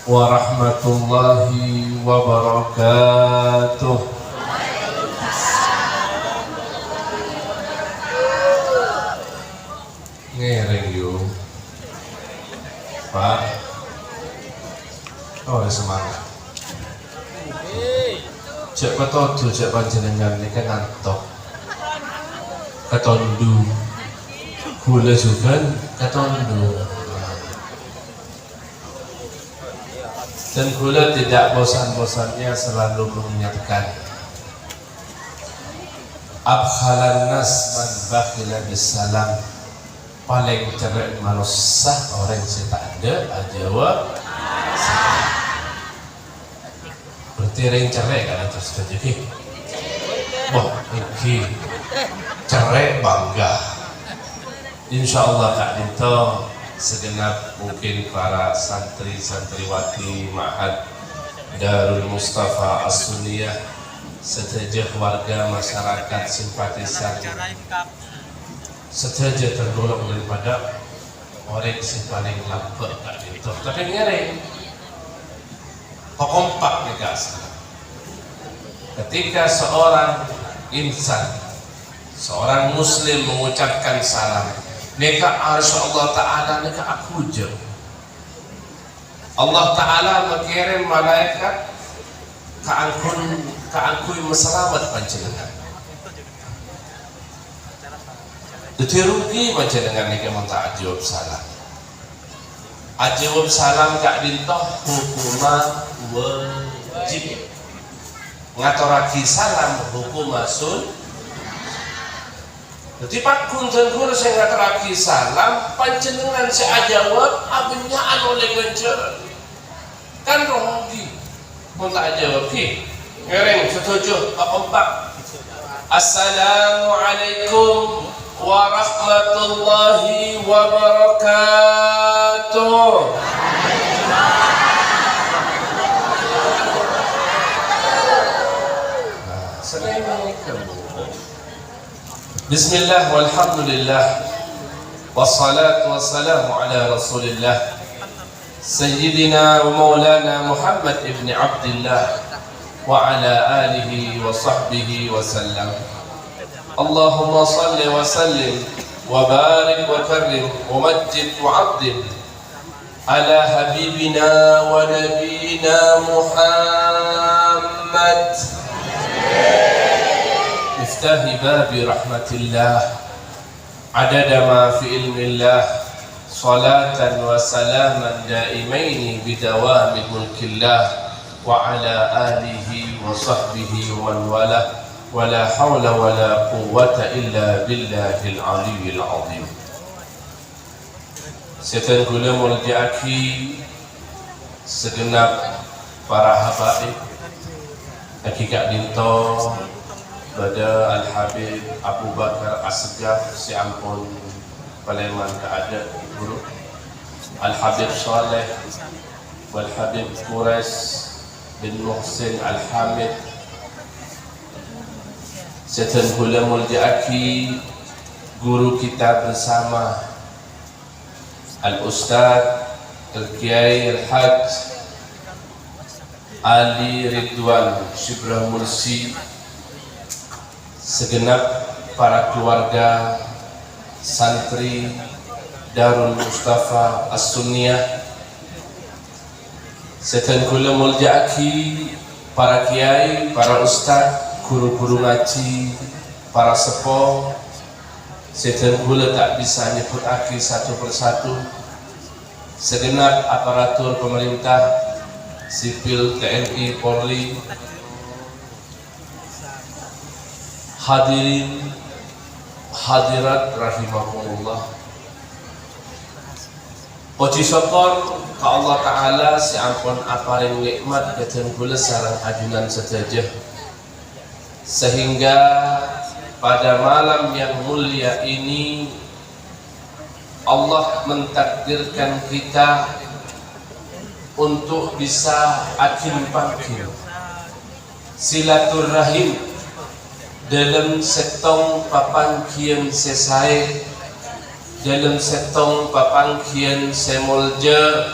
warahmatullahi wabarakatuh. Ngereng yuk Pak. Oh, semangat. Cek petodo, cek panjenengan ini kan ngantok ketondu gula juga ketondu, dan gula tidak bosan-bosannya selalu mengingatkan abkhalan nas man bakhila bisalam, paling cerai manusia orang yang tak ada jawab berarti yang cerai kan terus terjadi. Wah, ini cerai bangga. Insya Allah Kak Dinto segenap mungkin para santri-santriwati Ma'had Darul Mustafa As-Sunniyah, setajah warga masyarakat simpatisan setajah tergolong daripada orang yang paling lambat Kak Dinto, tapi ngereng kompak nih Kak. Ketika seorang insan, seorang muslim mengucapkan salam, neka arsy Allah Ta'ala neka aku je. Allah Ta'ala mengirim malaikat keangkui meselamat panjenengan. Itu rugi panjenengan neka minta jawab salam. Jawab salam Kak Dinto hukuma wajib. Ngaturaki salam hukuma sun. Jadi Pak Kunten Guru saya ngaturaki salam panjenengan saya jawab abenyaan oleh ganjaran kan rohgi mau tak jawab ki ngereng setuju Pak Kompak. Assalamualaikum warahmatullahi wabarakatuh. Bismillah walhamdulillah wassalatu wassalamu ala rasulillah Sayyidina wa maulana Muhammad ibn Abdillah wa ala alihi wa sahbihi wa sallam. Allahumma salli wa sallim wa barik wa karrim wa majid wa abdim ala habibina wa nabiyina Muhammad miftahi babi rahmatillah adada ma fi ilmillah salatan wa salaman daimaini bidawami mulkillah wa ala alihi wa sahbihi wa man wala wa la hawla wa la quwwata illa billahil aliyyil azim. Setan gula muljaaki segenap para habaib Kak Dinto pada Al-Habib Abu Bakar As-Segaf si ampun Paleman keada guru Al-Habib Saleh Wal-Habib Quraish bin Muhsin Al-Hamid Setan Gula Muljaaki guru kita bersama Al-Ustadz Al-Kiai Al-Haj Ali Ridwan Shibrah Mursi, segenap para keluarga santri Darul Mustafa As-Sunniyah, setan kula muljaaki para kiai, para ustaz, guru-guru ngaji, para sepuh, setan kula tak bisa nyebutake satu persatu, segenap aparatur pemerintah, sipil, TNI, Polri, hadirin hadirat rahimakumullah. Puji syukur ke Allah Ta'ala si ampun aparing nikmat keten kula sareng ajunan setajah, sehingga pada malam yang mulia ini Allah mentakdirkan kita untuk bisa akin pangkin silaturahim dalam setong papangkian sesai, dalam setong papangkian semolja,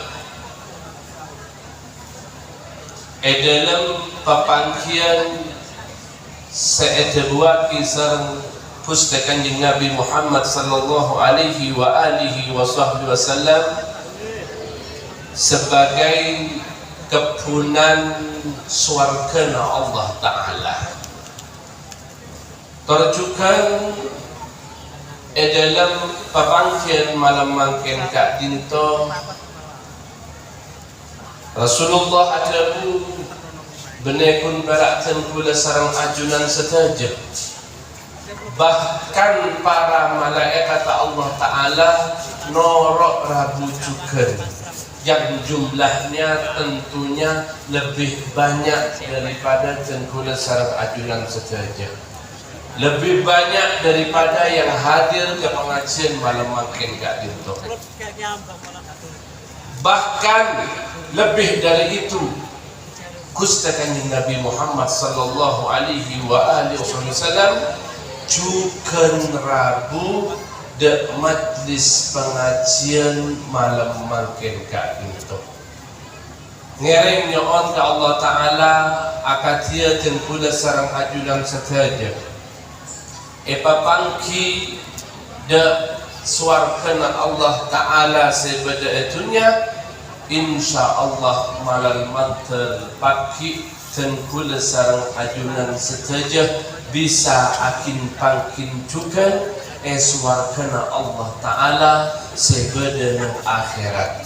dalam papangkian seedebua kisah pustakan Nabi Muhammad sallallahu alaihi wa alihi wasallam sebagai kepunan swarga Allah Ta'ala. Terjukan dalam papangkian malam mangken kak dinto Rasulullah adabu benekun barakkan kula sarang ajunan setaja. Bahkan para malaikat Allah Ta'ala norok rabu cuker yang jumlahnya tentunya lebih banyak daripada tengkula sarang ajunan setaja, lebih banyak daripada yang hadir ke pengajian malam makin gak dinto. Bahkan lebih dari itu kustakan Nabi Muhammad sallallahu alaihi wa alihi wasallam juga rabu de majlis pengajian malam makin kak itu ngereng nyon ke Allah Ta'ala akatia dan kula sarang ajudan setaja pangki de suarkana Allah Ta'ala sebeda itunya insya Allah malal mantel pagi dan kula sarang ajudan setaja bisa akin pangkin juga suarkana Allah Ta'ala sebeda akhirat.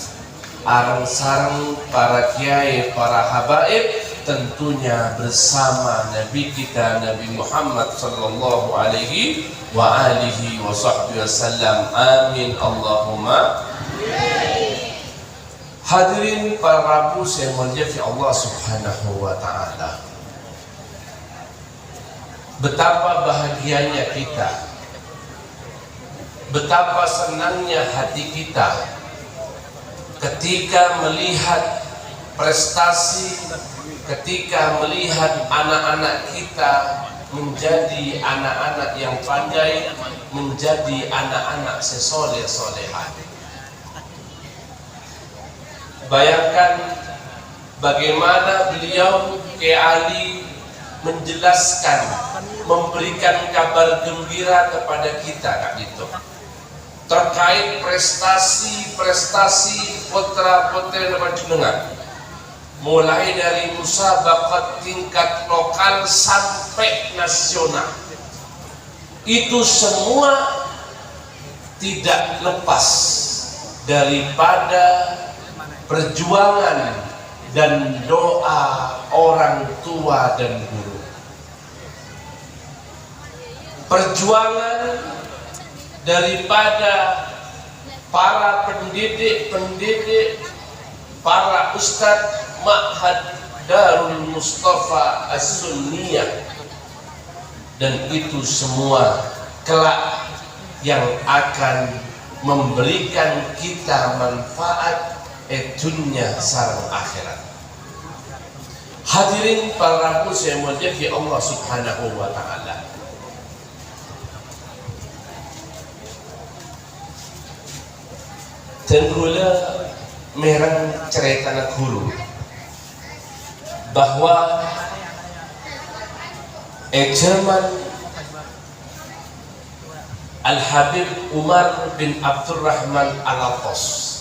Arang sarang para kiai, para habaib tentunya bersama Nabi kita Nabi Muhammad sallallahu alaihi wa alihi wasallam. Amin Allahumma. Hadirin para Rabu saya muliakan Allah Subhanahu wa Ta'ala. Betapa bahagianya kita, betapa senangnya hati kita ketika melihat prestasi, ketika melihat anak-anak kita menjadi anak-anak yang pandai, menjadi anak-anak sesoleh-solehan. Bayangkan bagaimana beliau Kiai Ali menjelaskan, memberikan kabar gembira kepada kita Kak Dito terkait prestasi putra-putri Panjenengan, mulai dari musabaqat tingkat lokal sampai nasional. Itu semua tidak lepas daripada perjuangan dan doa orang tua dan guru. Perjuangan daripada para pendidik, para ustadz Ma'had Darul Mustafa As-Sunniyah, dan itu semua kelak yang akan memberikan kita manfaat dunia sarang akhirat. Hadirin para Rabu saya muliakan Allah Subhanahu wa Ta'ala. Tenggula merang cerita nak guru bahwa zaman Al-Habib Umar bin Abdurrahman Al-Aqas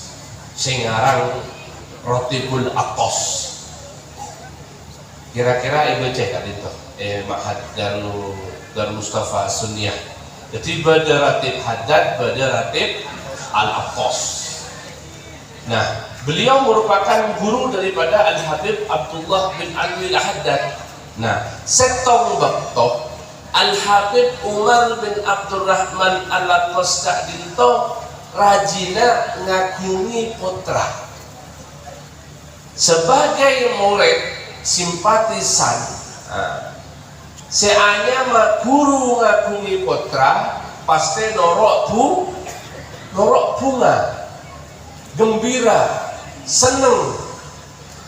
singarang Rotibul Aqas, kira-kira ibu cek kan itu Ma'had Darul Mustafa Sunniyah. Jadi pada Ratib Haddad, pada Ratib Al-Aqas. Nah, beliau merupakan guru daripada Al-Habib Abdullah bin Alwi Al-Haddad. Nah, setong bakto Al-Habib Umar bin Abdurrahman Al-Aqas Kak Dinto rajina ngagungi putra sebagai murid simpatisan. Seanya mah guru ngagungi putra pasti norok bunga, gembira, seneng.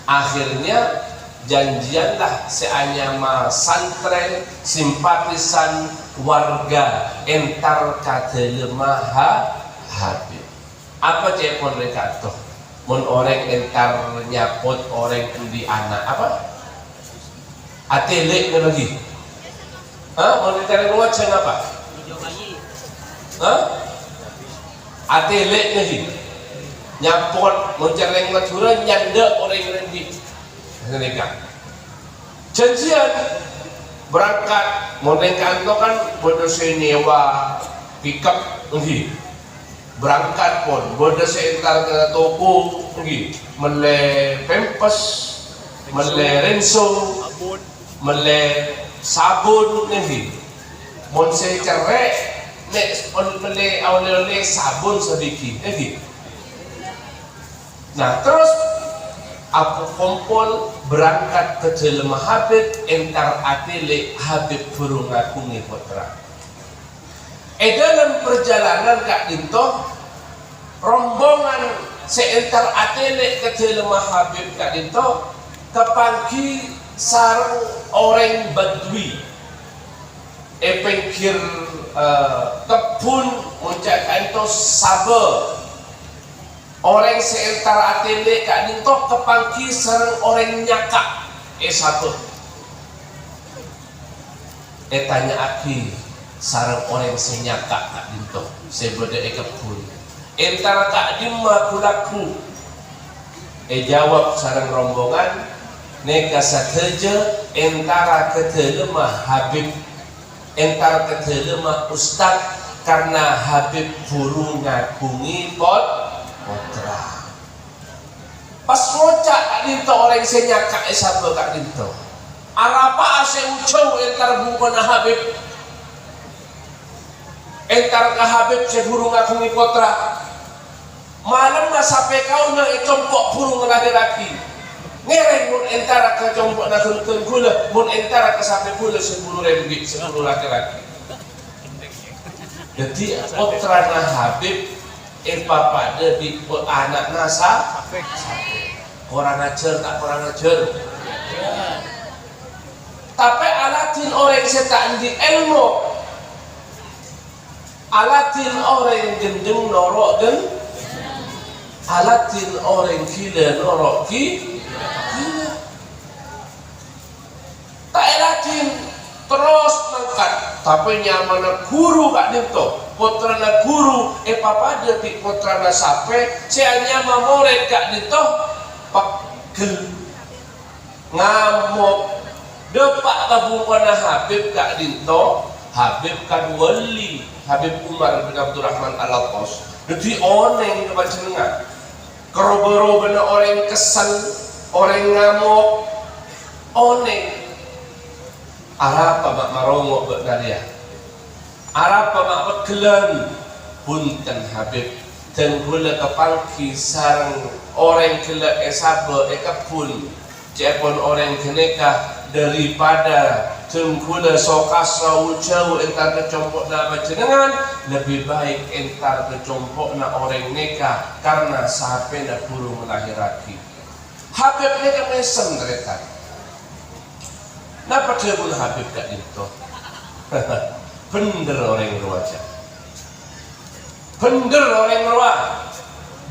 Akhirnya janjianlah seanya mah santren simpatisan warga entar kadelema Habib. Apa cepon mereka tuh? Mun orang entar nyapot orang di anak apa? Atelek na lagi. Mau ditarik luar macam apa? Atelek lagi. Nyapot mencereng matura nyanda orang rendi. Mereka. Janjian berangkat mau naik kantor kan bodoh sewa pickup lagi. Berangkat pun bodoh seentar ke toko lagi. Mele pempes, mele renso, mele sabun lagi. Mon se cerek nek mele awal-awal sabun sedikit lagi. Nah terus aku kompol berangkat ke jelema Habib entar atele Habib burung aku ngipotra. Dalam perjalanan Kak Dinto rombongan seentar atele ke jelema Habib Kak Dinto kepangki sarang orang Badui pengkir kebun muncak kanto sabar orang seentara atele Kak Dinto kepangki sarang orang nyakak satu tanya aki sarang orang senyakak Kak Dinto sebeda kebun entara Kak Dima kulaku jawab sarang rombongan neka sateja entara ketelema Habib entar ketelema Ustad karena Habib burung ngakungi potra. Pas ngocak Kak Dinto orang senyakak esabel Kak Dinto. Arapa ase ucau entar bungkona Habib. Entar ke Habib se burung ngakungi potra. Malam na sampai kau na itompok burung laki-laki. Ngereng mun entara ke jombok na kulutun gula, mun entara ke sampai gula 10 ringgit 10 laki-laki. Jadi putra na Habib pada di anak nasa orang ajar tak orang ajar. Tapi alatin orang setan di ilmu, alatin orang gendeng norok dan alatin orang gila norok gila. Tak elatin terus mangkat tapi nyaman guru Kak Dinto putra na guru pada di putra na sape saya mamoret Kak Dinto pegel ngamuk depak kabungkana Habib Kak Dinto Habib kan wali Habib Umar bin Abdurrahman Al-Atas jadi oneng kepanjenengan kerobo-robo orang kesel orang ngamuk oneng Arapa mak marongo bek nadia Arapa mak begelan punten Habib dan gula kepangki sarang orang gila esabe ekapun cepon orang keneka daripada gula sokasa ucau entar kecompok na panjenengan lebih baik entar kecompok na orang neka karena sampai na burung melahiraki Habib neka mesen mereka. Napa dia pun Habib Kak Dinto? Bener orang ruaja. Bener orang ruah.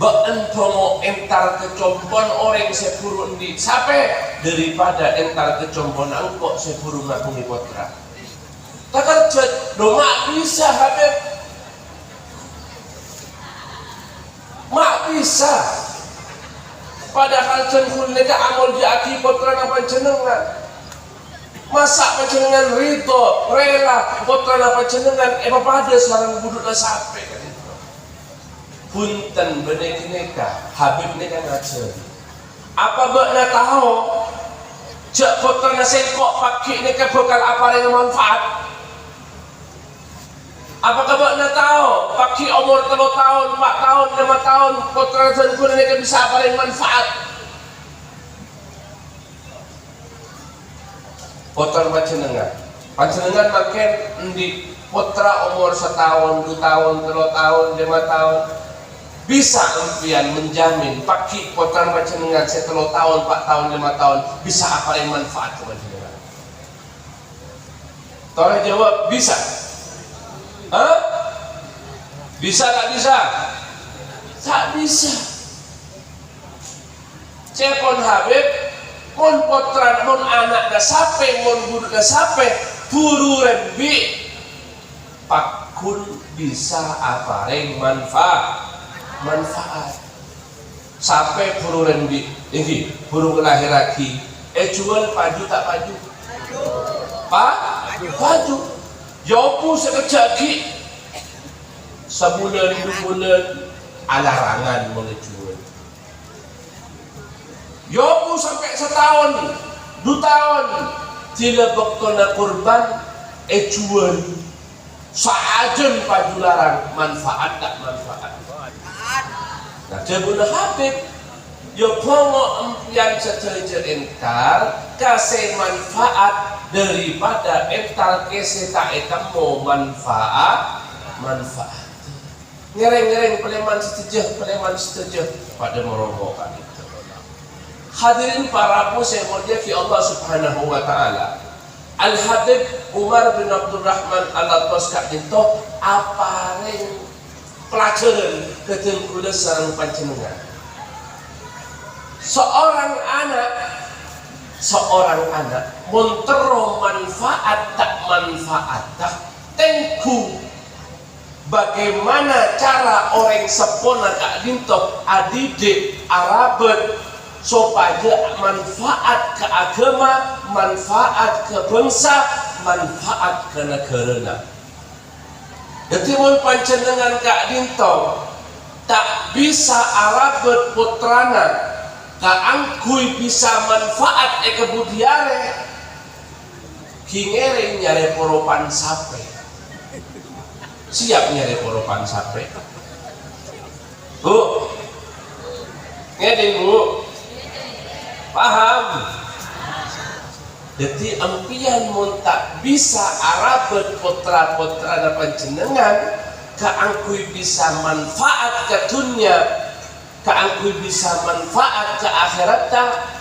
Beentomo entar kecompon orang sepuru di sampai daripada entar kecompon angkok sepuru ngakungi potra. Tak kerja, mak bisa Habib. Mak bisa. Padahal cenghul neka amol diaki potra napa jenengan. Masa panjenengan ridho, rela, putra na panjenengan, pada sarang budut na sape kan itu. Punten beneka Habib neka ngajar. Apa mbak na tahu? Jak putra na sengkok pakai neka bakal apa yang manfaat? Apakah mbak na tahu? Pakai umur 3 tahun, 4 tahun, 5 tahun, putra na sengkok neka bisa apa yang manfaat? Putra panjenengan makin di putra umur 1 tahun, 2 tahun, 3 tahun, 5 tahun bisa empian menjamin pakai putra panjenengan 3 tahun, 4 tahun, 5 tahun bisa apa yang manfaat ke panjenengan? Tolong jawab bisa. Bisa tak bisa? Tak bisa. Cepon Habib mun potran mun anak dah sampai mun budak dah sampai turu rembi pakun bisa apareng manfaat sampai puru rembi ini puru lahir lagi jual paju tak paju paju jopu sekejap sebulan 2 bulan alarangan mengejual jopu sampai setahun 2 tahun tidak bektona kurban jual saajen paju larang manfaat tak manfaat nah jebuna Habib yo pongo empian secerca entar kasih manfaat daripada entar kese tak etamo manfaat ngereng peleman setejah pada merombokan itu. Hadirin para muslim yang Allah Subhanahu wa taala. Al-Habib Umar bin Abdul Rahman Al-Toska itu apareng pelajaran ketin kula sareng panjenengan. Seorang anak montero manfaat tak manfaat tak tengku bagaimana cara orang sepona kak dintok adidik Arabet supaya manfaat ke agama, manfaat ke bangsa, manfaat ke negara. Jadi mun panjenengan kak dintok tak bisa Arabet putrana kaangkui bisa manfaat kebudiare kingere nyare poropan sape siap nyare poropan sape bu ngedin bu paham jadi empian mun tak bisa Arabet putra-putra panjenengan kaangkui bisa manfaat ke dunia kaangkui bisa manfaat ke akhirat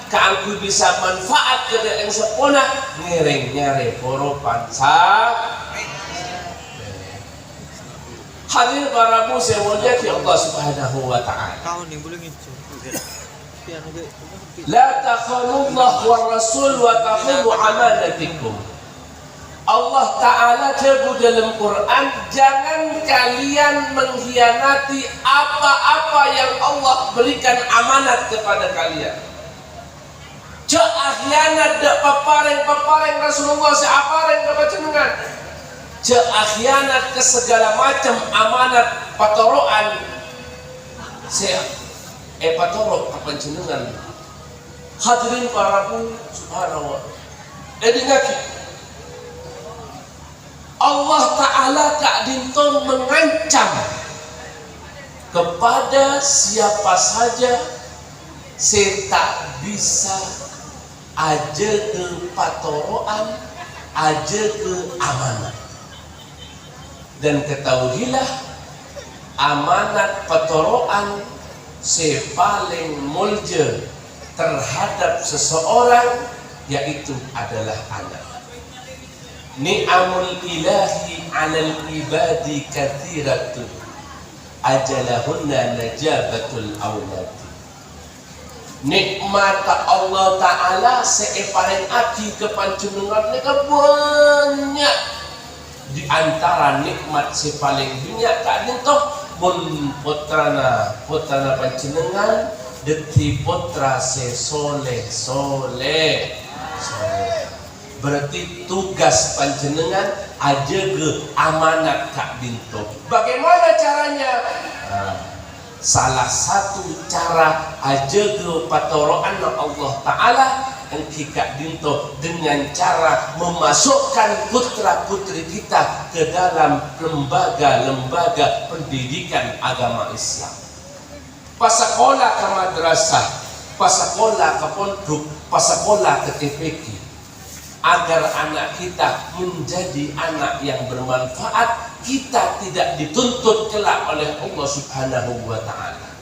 kaangkui bisa manfaat ke yang sepona ngereng nyare poropan hadir para muslim mulia Allah Subhanahu wa taala la takhunullah wa rasul wa takhunu amanatikum Allah Ta'ala sebut dalam Quran jangan kalian mengkhianati apa-apa yang Allah berikan amanat kepada kalian. Jangan khianat dak papareng Rasulullah seapareng kepada jenengan. Jangan khianat ke segala macam amanat patoroan patorok kepada jenengan. Hadirin para subhanallah. Ngaki Allah Ta'ala Kak Dinton mengancam kepada siapa saja saya tak bisa aja ke patoroan, aja ke amanat. Dan ketahuilah amanat patoroan saya paling mulja terhadap seseorang yaitu adalah anak. Ni'amul ilahi 'alal ibadi katsiratun ajalahunna najabatul aulad. Nikmat Allah Ta'ala seepareng aki kepanjenengan neka banyak di antara nikmat sepaling banyak kadin toh mun putrana panjenengan deti putra soleh berarti tugas panjenengan aja ke amanat Kak Dinto. Bagaimana caranya? Salah satu cara aja ke patoroan Allah Ta'ala engki Kak Dinto dengan cara memasukkan putra putri kita ke dalam lembaga pendidikan agama Islam. Pasakola ke madrasah, pasakola ke pondok, pasakola ke TPQ. Agar anak kita menjadi anak yang bermanfaat, kita tidak dituntut kelak oleh Allah Subhanahu wa taala.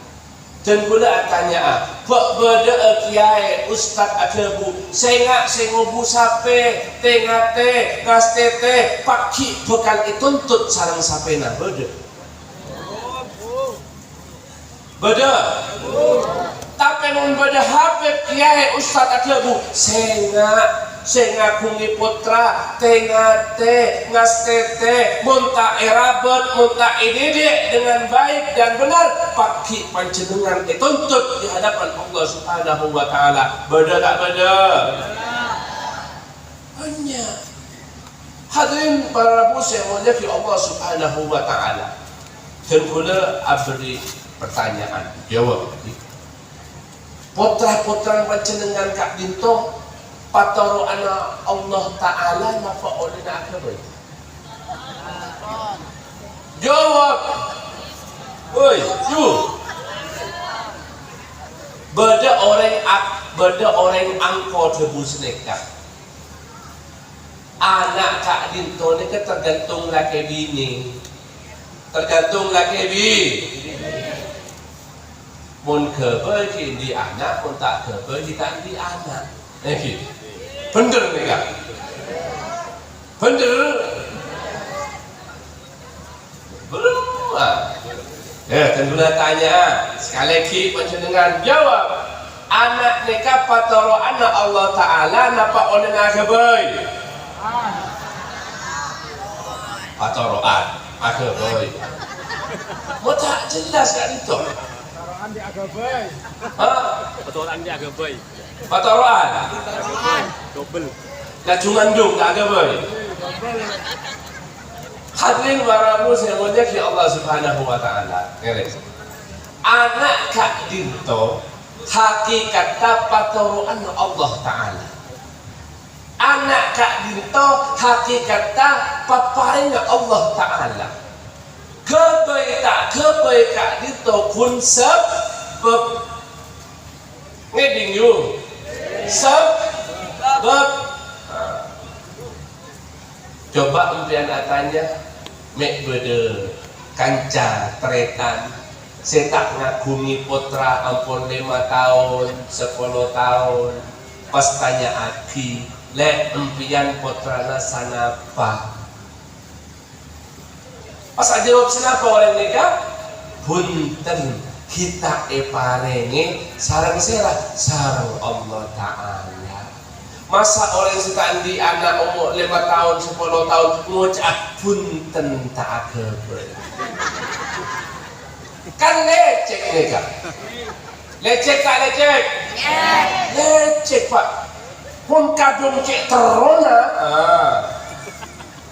Dan pula tanya, "Pak beda kiai ustaz adebu, sengak sengobu sape, tengate, kastete, paki bekal dituntut sareng sapena beda." Beda. Tapi mun pada Habib kiai ustaz aklebu sengakungi putra tengate ngastete munta erabet munta ididek dengan baik dan benar paki panjenengan dituntut di hadapan Allah Subhanahu wa taala. Beda tak beda? Banyak. Hadirin para muslim yang di Allah Subhanahu wa taala. Dan kula abdi pertanyaan jawab. Putra-putra panjenengan kak dinto patoro ana Allah taala napa oleh nak apa? Jawab. Oi, you. Beda orang angkor tebus nekat. Anak kak dinto ni tergantung laki bini. Tergantung laki bini. Mun kebel di anak, mun tak kebel tak di anak. Gitu. Bener nih kak? Bener? Belum. Ya, tentulah tanya. Sekali lagi panjenengan jawab. Anak nikah patoro anak Allah Taala napa oleh nageboy? Patoroan, ageboy. Mau tak jelas kan itu? Patoroan di ageboy. Patoroan di ageboy. Patoroan. Double. Gajungan dong ageboy. Hadirin para muslim yang di Allah Subhanahu wa taala. Anak kak dinto hakikatnya patoroan Allah taala. Anak kak dinto hakikatnya paparinga Allah taala. Kebaik kak dinto pun sebab ngeding you sebab coba umpian atanya mek bede kanca tretan saya tak ngagumi putra ampun 5 tahun 10 tahun pas tanya aki lek umpian putrana sanapa pas jawab senapa oleh nikah punten kita eparenge sarang serah sarang Allah Ta'ala. Masa orang suka di anak umur 5 tahun 10 tahun ngucap punten tak keber. Kan lecek nih kak. Lecek tak lecek? Lecek pak. Pun kadung cek terona.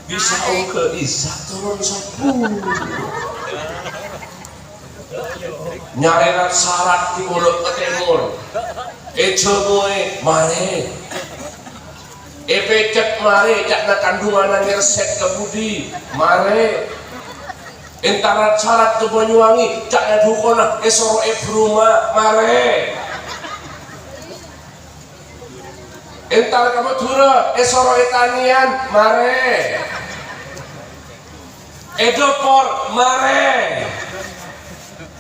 Bisa ke isa turun 10. Nyarenan syarat di mulut ke timur. Ecomoe mare. Epecek mare cak na kandungan ngereset ke budi mare. Entar syarat ke Banyuwangi cak na dukona esoro ebruma mare. Entar ke Madura esoro etanian mare. Edopor mare.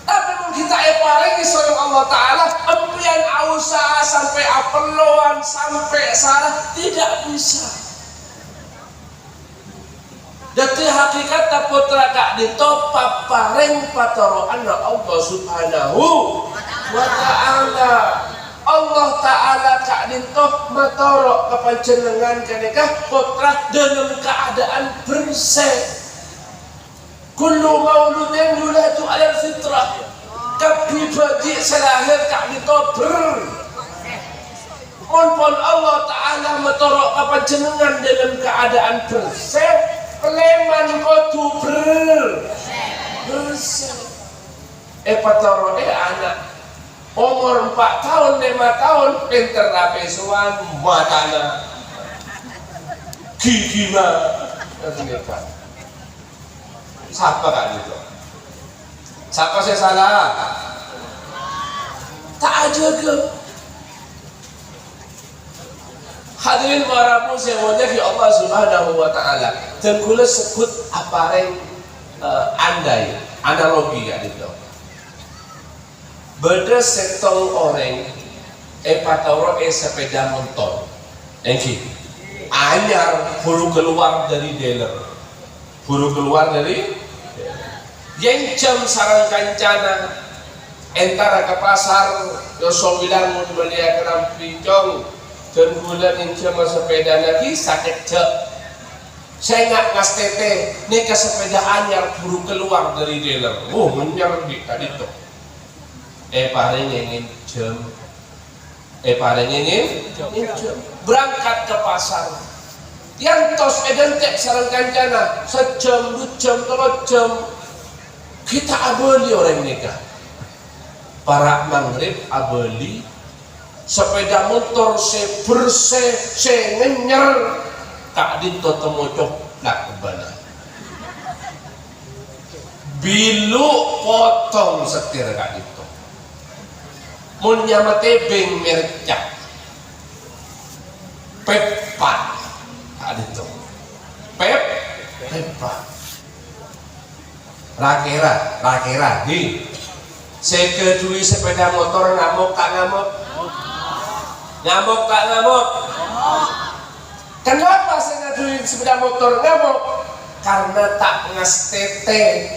Tapi kita paling seorang Allah Ta'ala empian usaha sampai apeloan sampai salah tidak bisa. Jadi hakikat putra kak ditopa paring patoro anak Allah Subhanahu wa Ta'ala. Allah Ta'ala kak ditopa matoro kepanjenengan kenikah putra dalam keadaan bersih. Kullu mauludin yuladu ala fitrah. Kabeh bayi selahir kak ditober. Monpon Allah Ta'ala metorok kapanjenengan dalam keadaan bersih. Leman kotu bersih. Patoro anak umur 4 tahun 5 tahun pinter rapi suan matana gigi mah. Siapa kak gitu? Siapa saya salah? Tak aja ke? Hadirin para muslim yang Allah Subhanahu wa Ta'ala. Dan kula sebut apareng andai analogi kak gitu. Beda setong orang patoro sepeda motor. Engki anyar buru keluar dari dealer. Buru keluar dari yang jam sarang kancana Entara ke pasar yoso bilang mun belia kerang pincong dan bulan inca sepeda lagi sakit cek. Saya nggak ngas tete nih ke sepeda anyar buru keluar dari dealer. Menyer di tadi tuh. Paling ingin jam. Paling ingin jam. Berangkat ke pasar. Yang tos edentek sarang kancana sejam, 2 jam, 3 jam kita abeli orang nikah. Para maghrib abeli sepeda motor se bersih se ngenyer kak dinto temocok nak kebana bilu potong setir kak dinto mun nyama tebeng mercak pepat kak dinto pepat rakera di saya kedui sepeda motor ngamuk tak ngamuk kenapa saya kedui sepeda motor ngamuk karena tak ngas tete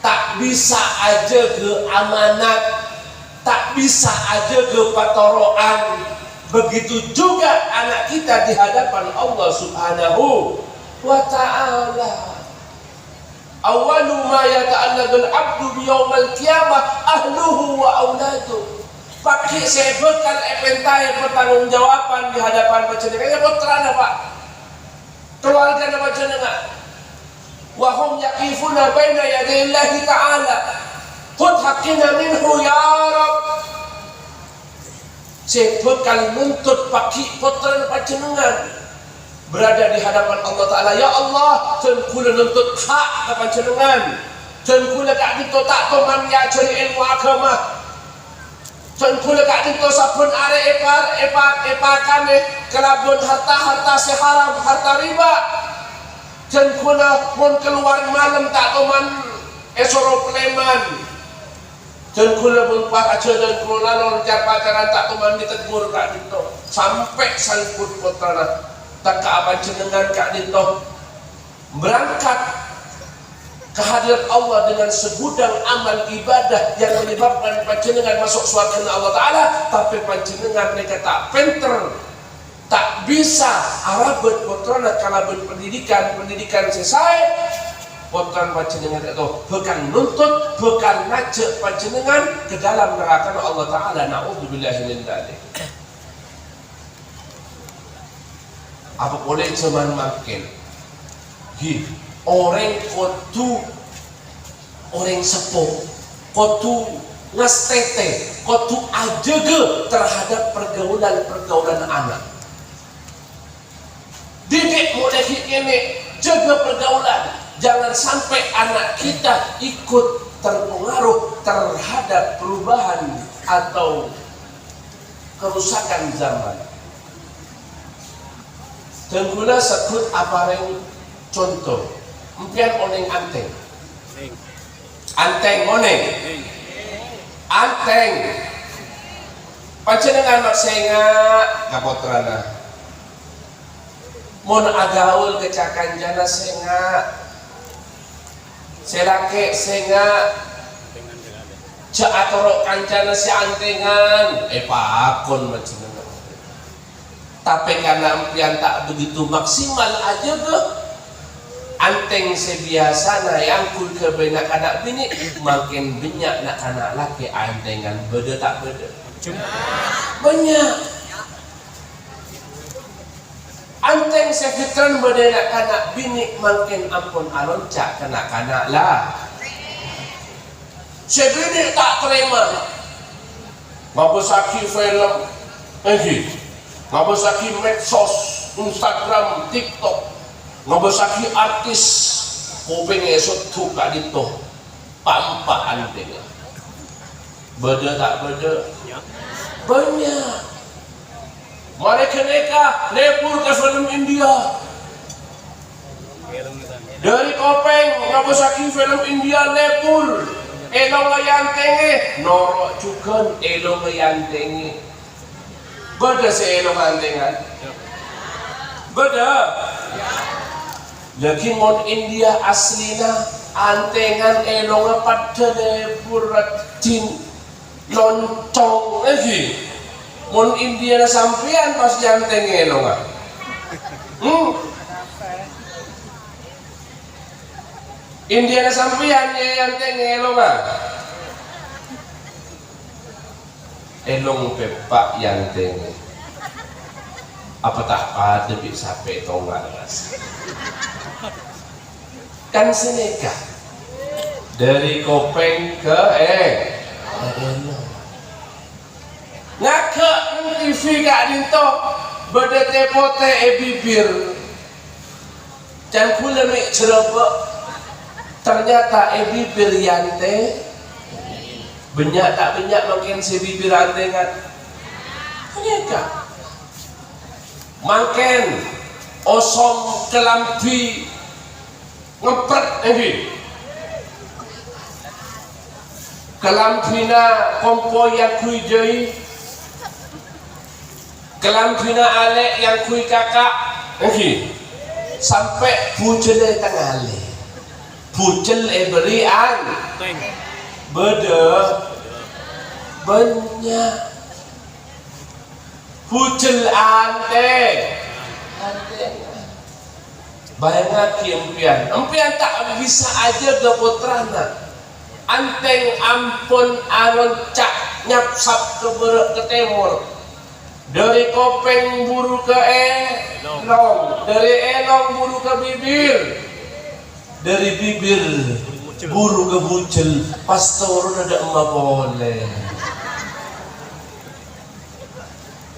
tak bisa aja ke amanat tak bisa aja ke patoroan begitu juga anak kita di hadapan Allah Subhanahu wa ta'ala. Awalu ma yata'allaqul abdu biyaumal qiyamah ahluhu wa auladuh. Pakai sebutkan epentai pertanggungjawaban di hadapan panjenengan. Ya putrana Pak. Keluarga panjenengan. Wa hum yaqifuna baina yaday Allah ta'ala. Khudh haqqina minhu ya Rabb. Sebutkan nuntut pakai putrana panjenengan. Berada di hadapan Allah Ta'ala. Ya Allah, dan kula nuntut hak ke panjenengan, dan kula kak dinto tak toman ya cari ilmu agama, dan kula kak dinto sabun are epakan kelabun harta seharam, harta riba, dan kula pun keluar malam tak toman esoro pleman, dan kula pun pak aja dan kula lor pacaran tak toman ditegur kak dinto sampai salput putrana. Tak apa jenengan kak dinto berangkat ke hadirat Allah dengan segudang amal ibadah yang menyebabkan panjenengan masuk surga Allah Ta'ala, tapi panjenengan mereka tak pinter, tak bisa arabet putrana kalabet pendidikan selesai putrana panjenengan itu bukan nuntut, bukan ngajak panjenengan ke dalam neraka Allah Ta'ala. Na'udzubillahi min dzalik. Apa boleh cuman makin orang kotu orang sepuh kotu ngastete kotu ajege terhadap pergaulan anak didik mulai ini jaga pergaulan, jangan sampai anak kita ikut terpengaruh terhadap perubahan atau kerusakan zaman. Dan gula sekut apareng contoh mungkin oneng anteng panjenengan maksenga kapotrana mun agaul kecakan jana senga selake senga caatorok kancana si antengan pakon panjenengan. Tapi karena yang tak begitu maksimal aja ke anteng sebiasa na yang kul ke benak anak bini makin banyak nak anak laki antengan beda tak beda banyak anteng sefitran benak anak bini makin ampun aloncak kanak-kanak lah sebini tak terima mabusaki film ngabasaki medsos, Instagram, TikTok, ngabasaki artis, kuping esok tuh kak dito, pampaan deh. Beda tak beda? Banyak. Mereka lepur ke film India. Dari kopeng ngabasaki film India lepur, elong layantenge, norok juga elong layantenge. Beda seelong antengan beda lagi mon India aslina antengan elong pada lepuratin loncong lagi. Mun India sampean pas janteng elong ah. India sampean janteng elong ah. Elong pepak janteng. Apa tak pada bisa sampai tongan mas? Kan seneka dari Kopeng ke ngake TV kak dinto berdete pote bibir dan kula mik cerobok ternyata bibir yante banyak tak banyak makin si bibir antengan seneka makin osong kelampi ngepret ini kelampina kompo yang kui jai kelampina alek yang kui kakak ini sampai pucel tengah ale pucel berian beda banyak pucel anteng bayangkan empian tak bisa aja ke putrana anteng ampun aron cak nyapsap ke berek ke temur dari Kopeng buru ke elong dari elong buru ke bibir dari bibir buru ke bucel pas turun ada emak boleh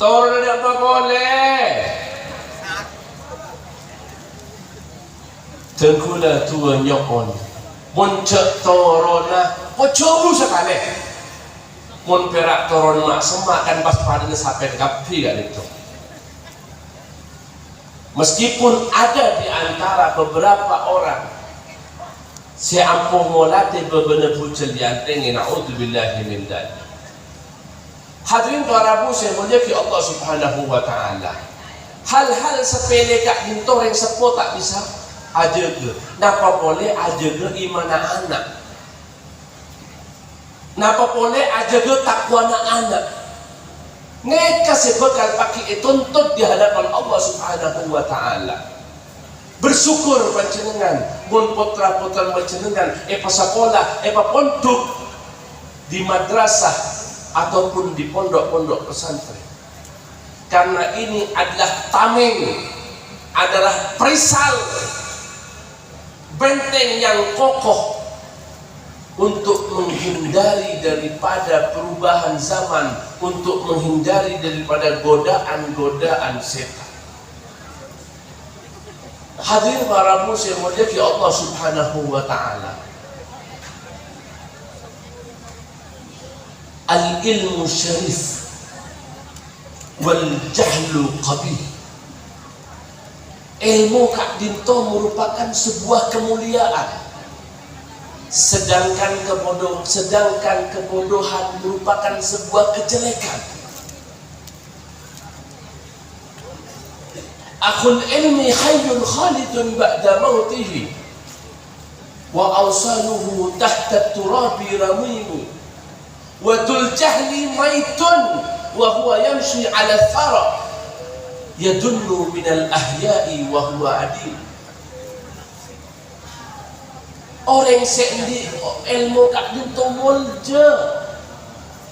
turun ada emak boleh tengkula tua nyokon muncak torona pocomu sekali mun perak toron mak semak kan pas padanya sampai kapi kan itu meskipun ada di antara beberapa orang si ampuh molate bebener bucel diantengin na'udzubillahi min dzalik. Hadirin para bu saya mulia ki Allah Subhanahu wa taala hal-hal sepele kak hintor yang sepo tak bisa aja ke, napa boleh aja ke imana anak, napa boleh aja ke takwa anak. Ngeka sebekal pakai tuntut di hadapan Allah Subhanahu wa taala. Bersyukur panjenengan, mun putra-putra panjenengan sekolah, pondok di madrasah ataupun di pondok-pondok pesantren. Karena ini adalah tameng, adalah perisal benteng yang kokoh untuk menghindari daripada perubahan zaman, untuk menghindari daripada godaan-godaan setan. Hadirin para muslim mulia Allah Subhanahu wa taala. Al-ilmu syarif wal jahlu qabih. Ilmu kak dinto merupakan sebuah kemuliaan, sedangkan kebodohan merupakan sebuah kejelekan. Akhul ilmi hayyun khalidun ba'da mautihi wa awsaluhu tahta turabi ramimu wa dul jahli maitun wa huwa yamshi ala thara yadunnu minal ahya'i wa huwa adim. Orang sendi ilmu kak dinto mulja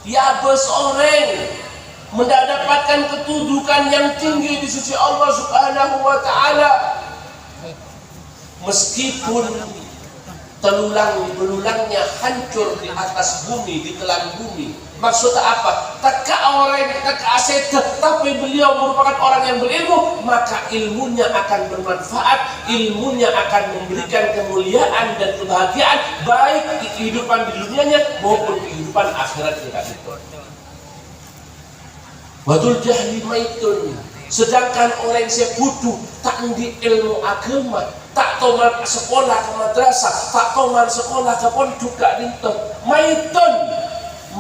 ya bes orang mendapatkan kedudukan yang tinggi di sisi Allah Subhanahu wa taala meskipun belulangnya hancur di atas bumi, di telan bumi. Maksudnya apa? Tak orang tak aset, tapi beliau merupakan orang yang berilmu, maka ilmunya akan bermanfaat, ilmunya akan memberikan kemuliaan dan kebahagiaan baik di kehidupan di dunianya maupun kehidupan akhiratnya. Wadul jahli maitun, sedangkan orang yang bodoh tak di ilmu agama, tak tahu sekolah ke madrasah, tak tahu sekolah ke pondok gak dinten, maitun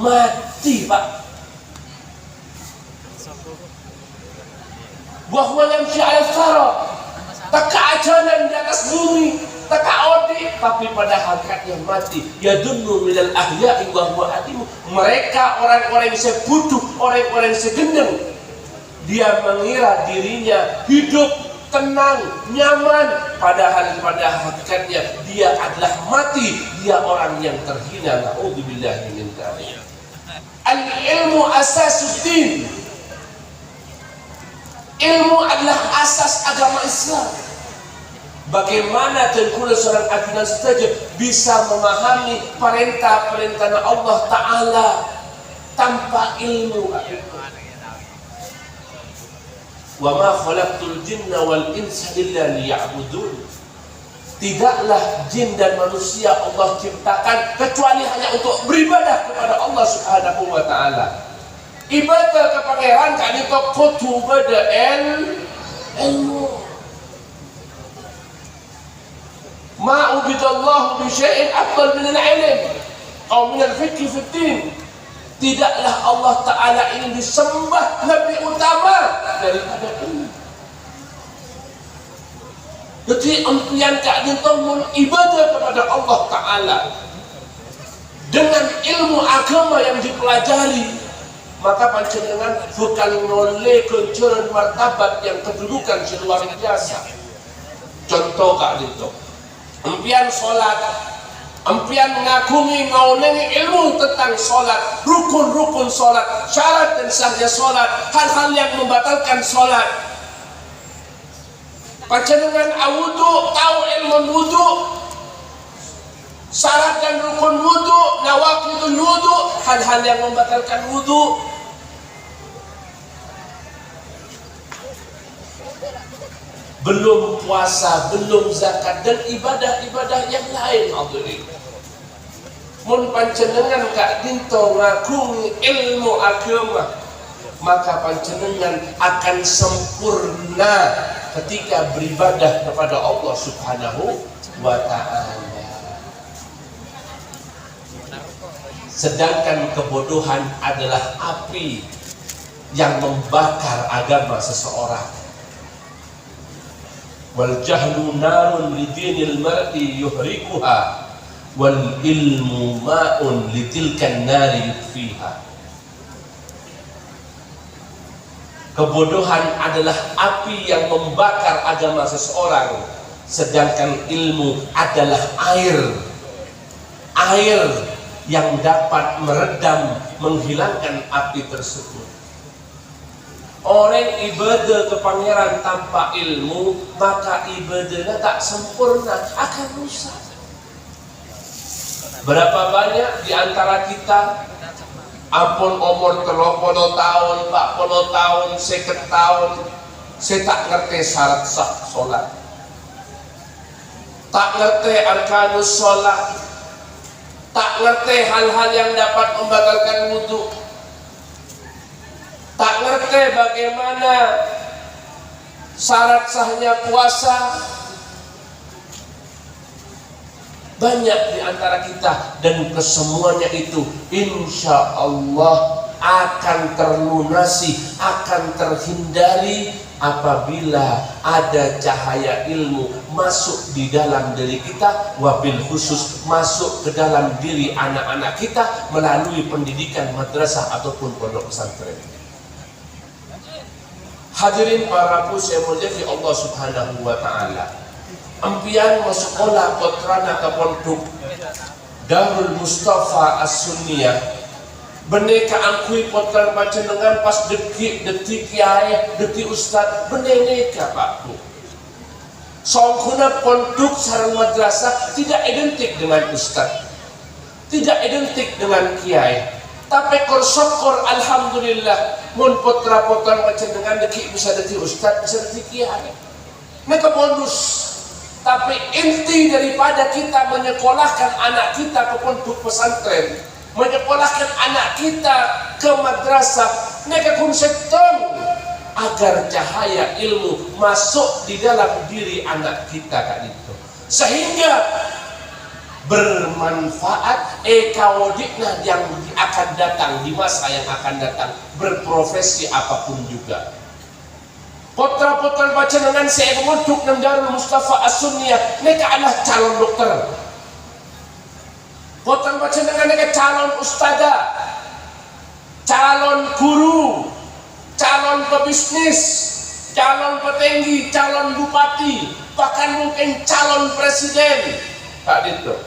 mati pak. Bahwa yang syai'al thara, tak keajaran di atas bumi, taka odi tapi pada hakikatnya mati. Yadunnu minal ahya'i wa huwa adimu. Mereka orang-orang yang sebutuh, orang-orang yang segendeng, dia mengira dirinya hidup tenang, nyaman, padahal pada hakikatnya dia adalah mati, dia orang yang terhina. Na'udzubillahi min dzalik. Al-ilmu asasuddin. Ilmu adalah asas agama Islam. Bagaimana tengkula seorang ajudan saja bisa memahami perintah-perintah Allah Ta'ala tanpa ilmu? Wa ma khalaqtul jinna wal insa illa liya'budun. Tidaklah jin dan manusia Allah ciptakan kecuali hanya untuk beribadah kepada Allah Subhanahu wa taala. Ibadah ke pangeran kan itu kudu pada ilmu. Ma ubidallahu bi syai'in afdal min al-ilm atau min al-fiqh fi ad-din. Tidaklah Allah Ta'ala ini disembah lebih utama daripada ilmu. Jadi empian kak dintomun ibadah kepada Allah Ta'ala dengan ilmu agama yang dipelajari, maka panjenengan bukan noleh kencur martabat yang kedudukan luar biasa. Contoh kak dinto, empian sholat, empian mengagumi ngaunengi ilmu tentang sholat, rukun-rukun sholat, syarat dan sahnya sholat, hal-hal yang membatalkan sholat. Panjenengan awudu, tahu ilmu wudu, syarat dan rukun wudu, nawaqidul wudu, hal-hal yang membatalkan wudu. Belum puasa, belum zakat dan ibadah-ibadah yang lain. Mun panjenengan kak dinto ngagumi ilmu agama, maka panjenengan akan sempurna ketika beribadah kepada Allah Subhanahu wa ta'ala. Sedangkan kebodohan adalah api yang membakar agama seseorang. Wal jahlu narun lidinil mar'i yuhrikuha wal ilmu ma'un litilkan nari yutfiha. Kebodohan adalah api yang membakar agama seseorang, sedangkan ilmu adalah air yang dapat meredam, menghilangkan api tersebut. Orang ibadah ke pangeran tanpa ilmu, maka ibadahnya tak sempurna, akan rusak. Berapa banyak di antara kita ampun umur 30 tahun, 40 tahun, 50 tahun, saya tak ngerti syarat sah sholat, tak ngerti arkanus sholat, tak ngerti hal-hal yang dapat membatalkan wudu, tak ngerti bagaimana syarat sahnya puasa. Banyak di antara kita, dan kesemuanya itu insya Allah akan terlunasi, akan terhindari apabila ada cahaya ilmu masuk di dalam diri kita, wabil khusus masuk ke dalam diri anak-anak kita melalui pendidikan madrasah ataupun pondok pesantren. Hadirin para pusia mulia Allah Subhanahu wa ta'ala, ampian sekolah putrana ke pondok Darul Mustafa As-Sunniyah, beneka angkui potran panjenengan pas detik kiai, detik ustad, beneka Pak Bu. Songkuna pondok sareng madrasah tidak identik dengan ustad, tidak identik dengan kiai. Tapi syukur alhamdulillah, mun potra-potran panjenengan detik bisa detik ustad, bisa detik kiai. Mereka bonus. Tapi inti daripada kita menyekolahkan anak kita ke pondok pesantren, menyekolahkan anak kita ke madrasah, mereka konseptong agar cahaya ilmu masuk di dalam diri anak kita Kak itu, sehingga bermanfaat ekawadikna yang akan datang di masa yang akan datang, berprofesi apapun juga. Potra-potra panjenengan saya mengutuk nang Darul Mustafa As-Sunniyah neka adalah calon dokter. Potra panjenengan neka calon ustazah, calon guru, calon pebisnis, calon petinggi, calon bupati, bahkan mungkin calon presiden. Pak Dito,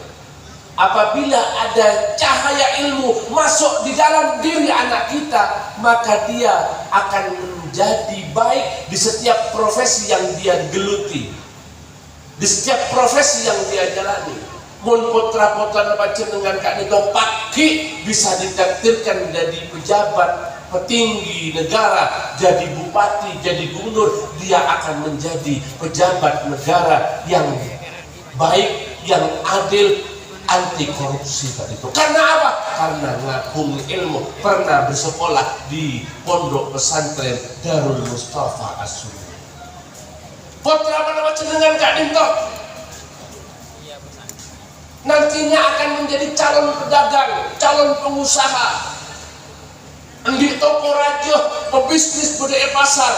apabila ada cahaya ilmu masuk di dalam diri anak kita, maka dia akan menjadi baik di setiap profesi yang dia geluti, di setiap profesi yang dia jalani. Mun putra-putra panjenengan Kak Dito pagi bisa ditakdirkan jadi pejabat petinggi negara, jadi bupati, jadi gubernur, dia akan menjadi pejabat negara yang baik, yang adil, anti korupsi tadi itu. Karena apa? Karena ngagung ilmu, pernah bersekolah di pondok pesantren Darul Mustafa As-Sunniyah. Putra apa jenengan Kak Dito? Nantinya akan menjadi calon pedagang, calon pengusaha, di toko raja, pebisnis budaya pasar.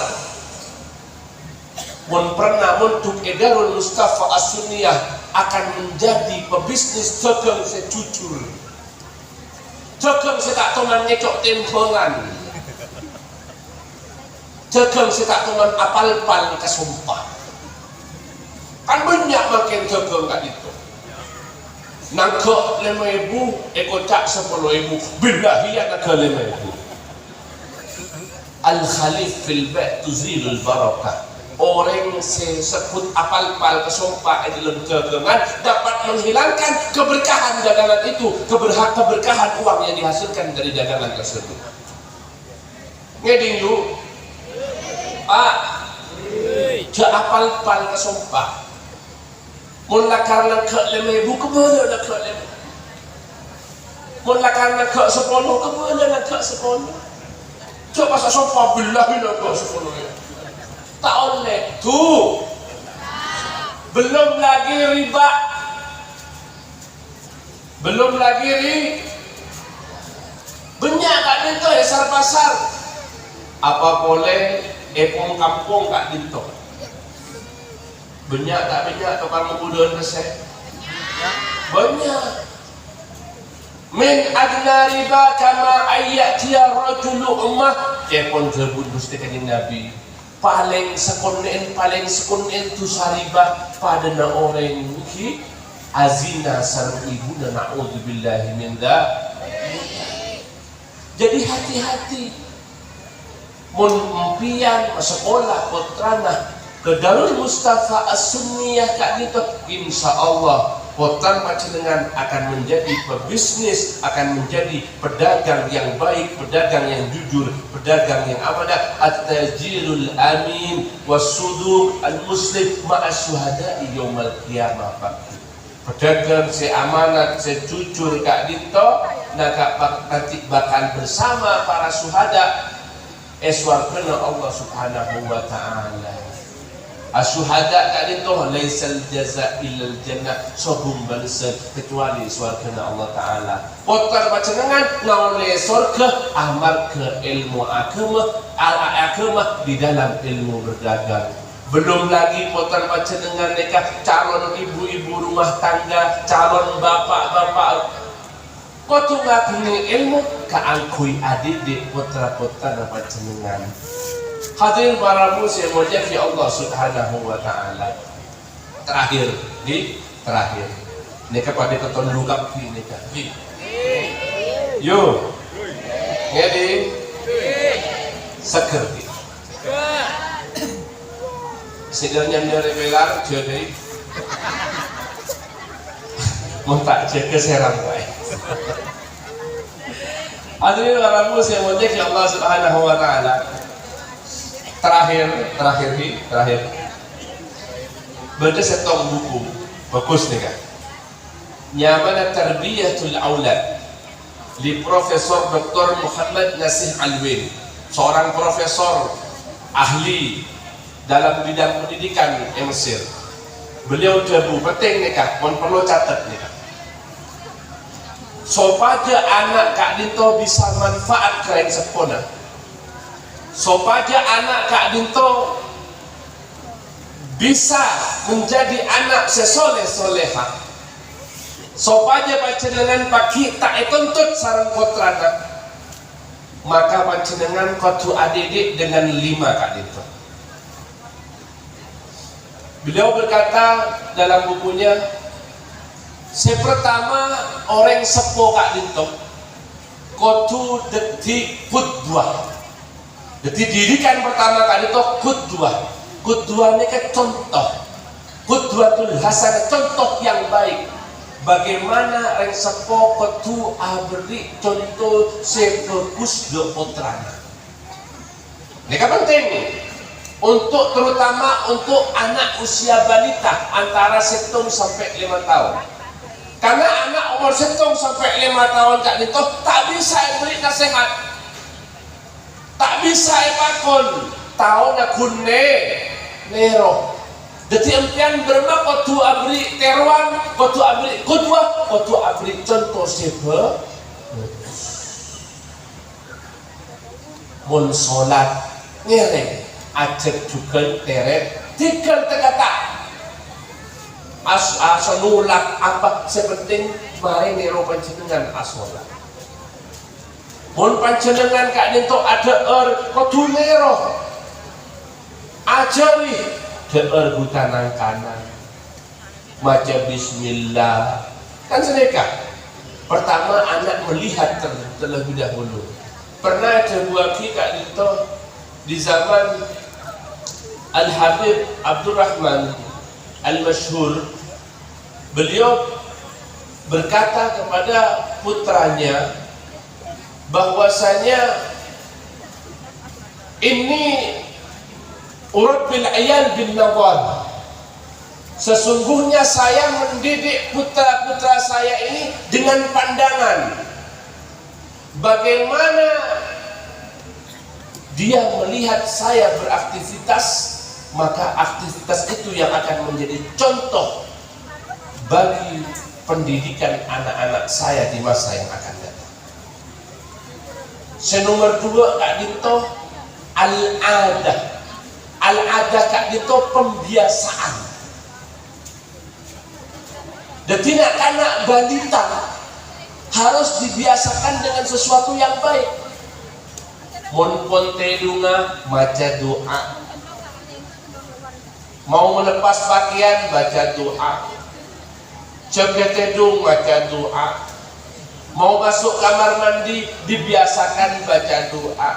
Mun pernah untuk Darul Mustafa As-Sunniyah akan menjadi pebisnis dagang sejujur. Dagang saya tak teman nyekok tempengan. Dagang saya tak teman apal-pal kesumpah. Kan banyak makin dagang Kak itu. Nangkok 5.000, ekocak 10.000. Billahi ya naga 5.000. Al-Khalif fil bait tuzilul barakah. Orang sebut apal-pal kesumpah di dalam dagangan dapat menghilangkan keberkahan dagangan itu, keberkahan uang yang dihasilkan dari dagangan tersebut. Ngeding yuk, Pak, ja apal-pal kesumpah. Mula karena ke 5.000 kemana nak ke 5.000? Mula karena ke 10 kemana nak ke 10? Coba pasal sumpah billahi nak ke 10 ya. Tak oleh tuh, belum lagi riba, belum lagi banyak Kak Dito dasar pasar. Apa boleh epong kampung Kak Dito? Banyak tak banyak tukang mengudun resep? Banyak. Min adna riba kama ayyatiya rajulu ummah. Epon terbun gusti kanjeng Nabi. Paling sekunen tu sariba pada na orang ki azina sarung ibu dan na'udzubillahi min dzalik. Jadi hati-hati. Mun empian sekolah putrana ke Darul Mustafa As-Sunniyah Kak Dito, insyaallah putra panjenengan akan menjadi pebisnis, akan menjadi pedagang yang baik, pedagang yang jujur, pedagang yang amanah, at-tajirul amin was-suduq al-muslim ma'as syuhada'i yaumil qiyamah. Pedagang seamanat, sejujur Kak Dito, nanti bakal bersama para syuhada eswarkana Allah Subhanahu wa taala. Asyuhada Kak Dito laisal jaza illal jannah, sobum balasan kecuali surga Allah taala. Potar panjenengan ngoleh surga amal ke ilmu agama di dalam ilmu berdagang. Belum lagi potar panjenengan nikah calon ibu-ibu rumah tangga, calon bapak-bapak. Kotu ngakuni ilmu kaangkui adik-adik potra-potra panjenengan. Hadirin para muslim mujahi Allah Subhanahu wa taala. Terakhir. Ini kepada keton lukap ini kan. Yo. Ngedi. Sekerti. Segalanya dari belar jadi montak jaga serang baik. Hadirin para muslim mujahi Allah Subhanahu wa taala. Terakhir baca setong buku bagus nih kan, Nyamana Tarbiyatul Aulad li Profesor Dr. Muhammad Nasih Alwin, seorang profesor ahli dalam bidang pendidikan di Mesir. Beliau jabu penting nih kan, perlu catat nih kan, supaya anak Kak Dito bisa manfaat keren sepona, supaya anak Kak Dito bisa menjadi anak sesoleh-soleha sopaja panjenengan pagi tak tuntut sareng putrana, maka panjenengan kudu adidik dengan 5 kak itu. Beliau berkata dalam bukunya, saya pertama orang sepo kak itu kudu dadi qudwah. Jadi didikan pertama kali itu qudwah. Qudwah ini kan contoh. Qudwatul hasanah, contoh yang baik. Bagaimana orang sepo kudu abri contoh sebagus do putrana. Ini kan penting untuk terutama untuk anak usia balita antara 1 sampai 5 tahun. Karena anak umur 1 sampai 5 tahun kak itu tak bisa beri nasihat, tak bisa pakon tahu nak kunne nero. Jadi empian bermak kudu abri teruan, kudu abri qudwah, kudu abri contoh sebe. Mun salat ngereng ajek juga teret tikel tegata asunulak apa sepenting mari nero panjenengan asolat. Mun panjenengan kak nento ada kudu nero ajawi deer hutanang kanan maca bismillah kan sedekah. Pertama anak melihat terlebih dahulu. Pernah ada buah kak nento di zaman Al-Habib Abdurrahman Al-Masyhur, beliau berkata kepada putranya bahwasanya ini urabbil ayal bin nawar, sesungguhnya saya mendidik putra-putra saya ini dengan pandangan bagaimana dia melihat saya beraktivitas, maka aktivitas itu yang akan menjadi contoh bagi pendidikan anak-anak saya di masa yang akan datang. Nomor 2 kak dito al-adah. Al-adah kak dito pembiasaan. Jadi anak balita harus dibiasakan dengan sesuatu yang baik. Mun ponte dunga baca doa, mau melepas pakaian baca doa, ceketedung baca doa, mau masuk kamar mandi dibiasakan baca doa.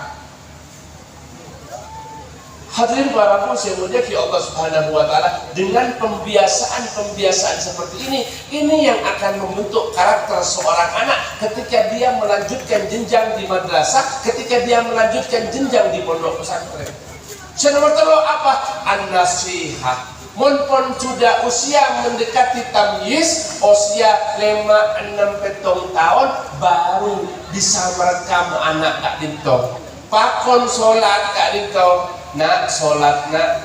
Hadirin para muslim muliakan Allah Subhanahu wa taala, dengan pembiasaan seperti ini yang akan membentuk karakter seorang anak ketika dia melanjutkan jenjang di madrasah, ketika dia melanjutkan jenjang di pondok pesantren. Nomor 3 apa? An-nasihah. Mun sudah usia mendekati tamyiz, usia 5-6 tahun baru bisa merekam anak kak dinto. Pakon sholat kak dinto. Nak solat nak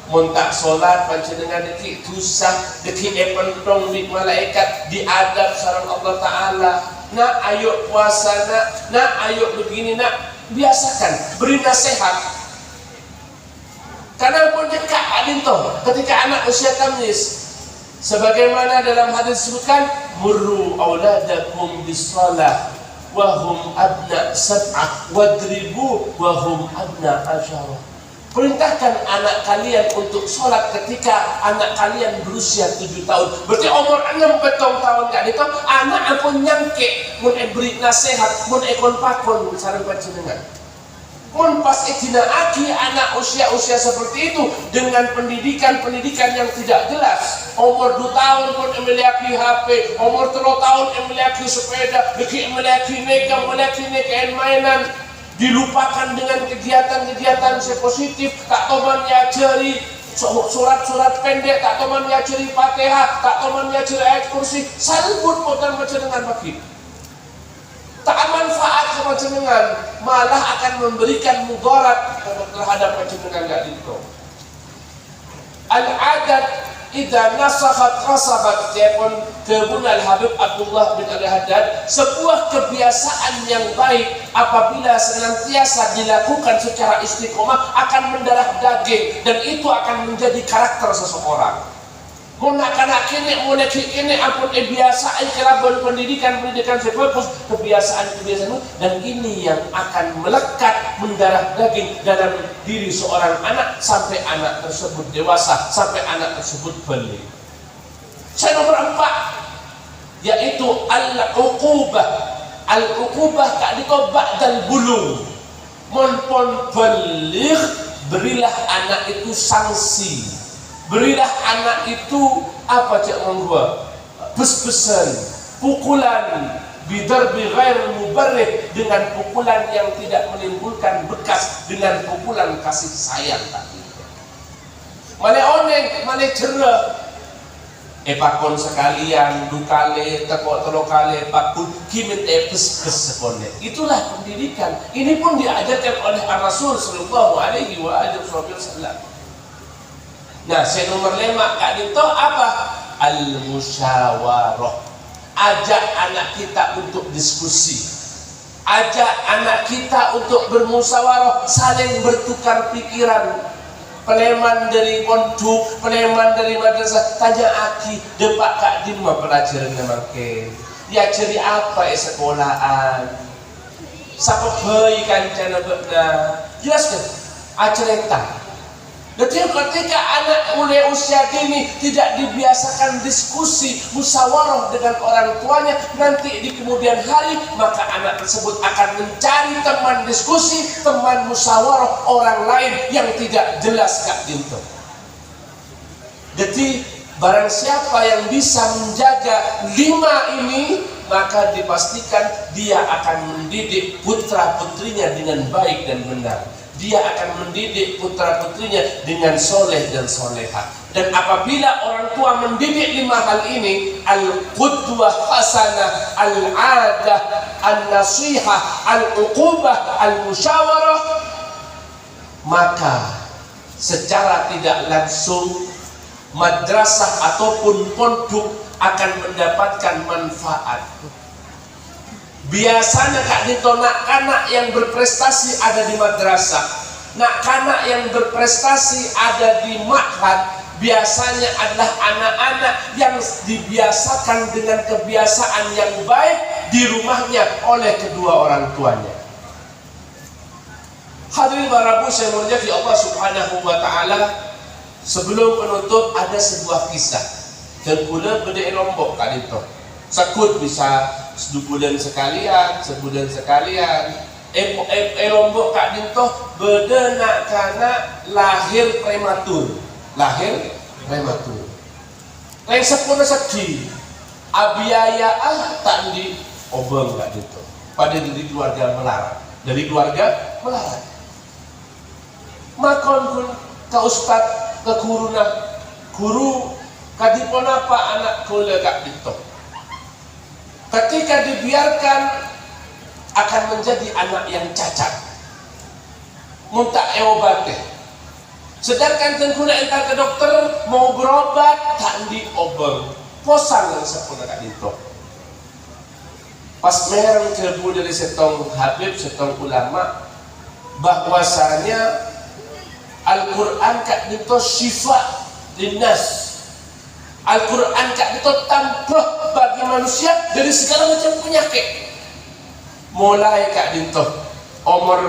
muntak solat panjenengan deki dosa deki pentong di malaikat diadab sareng Allah Ta'ala. Nak ayo puasa nak ayo begini nak, biasakan beri nasihat. Karena pun dekat adinto ketika anak usia tamyiz, sebagaimana dalam hadis disebutkan murru auladakum bis-shalah wa hum abna sab'ah wadribu wa hum abna asyarah. Perintahkan anak kalian untuk sholat ketika anak kalian berusia 7 tahun. Berarti umur 6 tahun kan itu anak aku nyangke mun beri nasihat, mun ekon pakon sareng panjenengan. Mun pas itina aki anak usia seperti itu dengan pendidikan yang tidak jelas. Umur 2 tahun pun memiliki HP, umur 3 tahun memiliki sepeda, memiliki neka mainan. Dilupakan dengan kegiatan-kegiatan positif, tak toman nyajari surat-surat pendek, tak toman nyajari Fatihah, tak toman nyajari ayat kursi, salbut potan panjenengan bagi. Tak manfaat sama panjenengan, malah akan memberikan mudarat terhadap panjenengan gak itu. Al-adat idza nasakhat rasakhat, telepon ke Bunal Habib Abdullah bin Al-Haddad, sebuah kebiasaan yang baik apabila senantiasa dilakukan secara istiqomah akan mendarah daging, dan itu akan menjadi karakter seseorang. Nak kanak kini, mulai kini ampun biasa kerabon pendidikan sebagus kebiasaan dan ini yang akan melekat mendarah daging dalam diri seorang anak sampai anak tersebut dewasa, sampai anak tersebut balik. Saya nomor 4 yaitu al-uqubah. Al-uqubah kak diko ba'dal bulung. Monpon balik, berilah anak itu sanksi. Berilah anak itu apa cak gua? Bes-besan, pukulan, bidarbi ghair mubarrih, dengan pukulan yang tidak menimbulkan bekas, dengan pukulan kasih sayang tadi. Mane oneng, mane cerah. Pakon sekalian, dukale, tekok telokale, pakun kimin bes sekone. Itulah pendidikan. Ini pun diajarkan oleh Rasul sallallahu alaihi wasallam. Nah, saya nomor 5 kak itu apa? Al-musyawarah. Ajak anak kita untuk diskusi. Ajak anak kita untuk bermusyawarah, saling bertukar pikiran. Peleman dari pondok, peleman dari madrasah, tanya aki, depak kak di mana pelajaran namake. Ya ceri apa sekolahan? Siapa bayi kancana bekna? Jelas kan? Acerita. Jadi ketika anak mulai usia dini tidak dibiasakan diskusi, musyawarah dengan orang tuanya, nanti di kemudian hari maka anak tersebut akan mencari teman diskusi, teman musyawarah orang lain yang tidak jelas kak dinto. Jadi barang siapa yang bisa menjaga 5 ini, maka dipastikan dia akan mendidik putra putrinya dengan baik dan benar. Dia akan mendidik putra-putrinya dengan soleh dan soleha. Dan apabila orang tua mendidik 5 hal ini, al-qudwah hasanah, al-adah, al-nasihah, al-uqubah, al-musyawarah, maka secara tidak langsung madrasah ataupun pondok akan mendapatkan manfaat. Biasanya kak dito nak kanak yang berprestasi ada di madrasah, nak kanak yang berprestasi ada di ma'had, biasanya adalah anak-anak yang dibiasakan dengan kebiasaan yang baik di rumahnya oleh kedua orang tuanya. Hadirin barabu saya muliakan Allah Subhanahu wa taala, sebelum penutup ada sebuah kisah. Dan pula beda Lombok kak dito. Sekut bisa sebulan sekalian, sebulan sekalian. Lombok kak dintoh beda nak kana lahir prematur, lahir prematur. Lain sepuluh sedih, abiaya tak di obeng kak dintoh. Pada dari keluarga melarat, dari keluarga melarat. Makon pun ke ustad, ke guru nak, guru kadipon apa anak kuliah kak dintoh. Ketika dibiarkan akan menjadi anak yang cacat, muntah obatnya. Sedangkan tengkuna entar ke dokter mau berobat tak diobeng, posang yang sepuluh kak dito. Pas mereng kebu dari setong habib, setong ulama, bahwasanya Al-Quran kak dito syifa linnas. Al-Quran kak itu tambah bagi manusia dari segala macam penyakit. Mulai kak dinto umur